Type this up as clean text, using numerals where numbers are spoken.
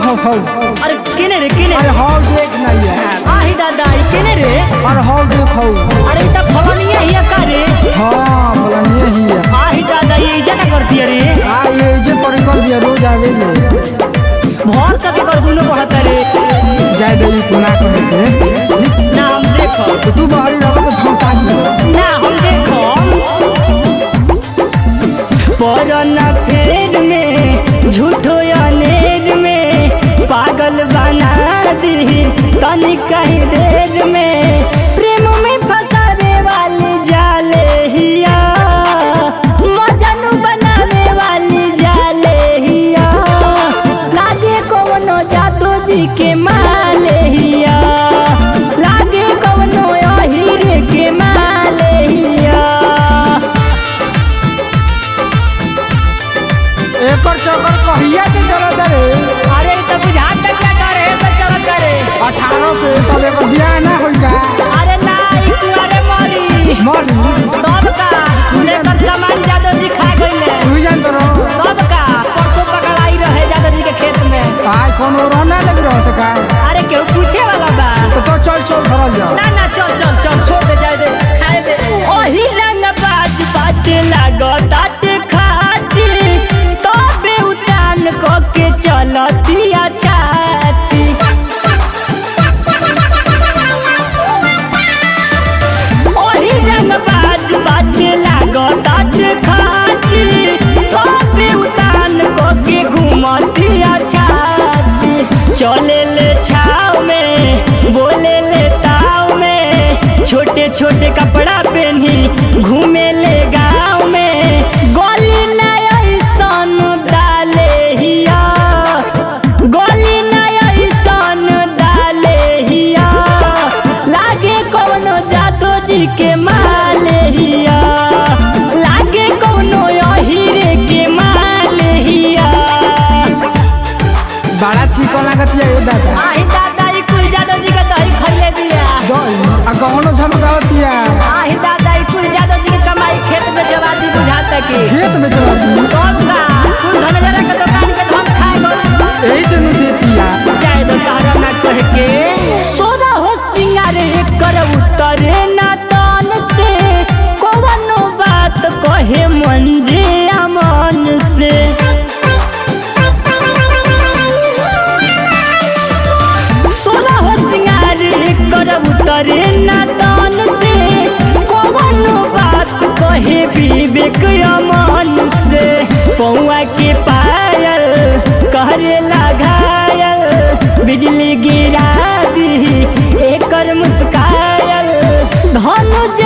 हौ। अरे केने रे केने? अरे हौ देख नहीं है। आही दादा ई केने रे? अरे हौ देख हौ। अरे ई त फलनिया हिया का रे? हाँ फलनिया ही है। आही दादा ये इजा का करती है रे? ये जे पर कर दिया रोज आवे ले। भर सके कर दुनो बढ़त रे। जाय दे पुना करे के। ना हम देखो। तो तू बाहरी रहो तो झमसा दी। ना हम देखो। परना फेर में झूठो अनेर में पागल बना दी तनिका ही देर में प्रेम में फंसावे वाली जाले हिया मजनू बनावे वाली जाले हिया लागे कौनो जादू जी के माले हिया लागे कौनो हीरे के माले हिया। एकर चक्कर कहिया से चलत रे? अरे तो बुझात तक क्या डर है तो चलत करे 18 से तब एकर बियाह ना होई का? अरे ना ई कुआरे मरी मरी तब का लेकर सामान जादव जी खा गइले तू जान तो रहो। तब का परसों पकड़ाई रहे जादव जी के खेत में। आज कोनो रहना लग रहा से का? अरे केहू पूछे वाला बा तो चल चल धरल जा। ना ना चल चल चल छोड़ दे जाए दे खाए दे ओही रंग बाज बाजे लागत खाती तबे उतान को के चलतिया छाती ओही रंग बाज बाजे लागत खाती तबे उतान को के घुमतिया छाती चले ले छाव में बोले ले ताव में छोटे छोटे कपड़ा पहनी घूमे ले गाँव में गोली नया सन डाले हिया गोली नया सन डाले हिया लागे कौनो जादू जी के माले हिया लागे कौनो हीरे के माले हिया। बड़ा चिकन लागत है ये दादा। आही दादा ई कुल जादव जी के दही खइले दिया दही आ कौनो झमकावती है। आही दादा ई कुल जादव जी के कमाई खेत में जवा दी बुझाता की खेत में चला दी। कौन का कुल धनजरा के दुकान के धन खाए गो यही से नु देती है। जाए दो तारा ना कह के सोना हो सिंगार कर उतरे ना तान से कौनो बात कहे मन जे अमन से सोना हो सिंगार कर उतरे ना तान से कौनो बात कहे विवेक अमन से पौआ के पायल करे घायल बिजली गिरा दी एकर मुस्कायल धनुज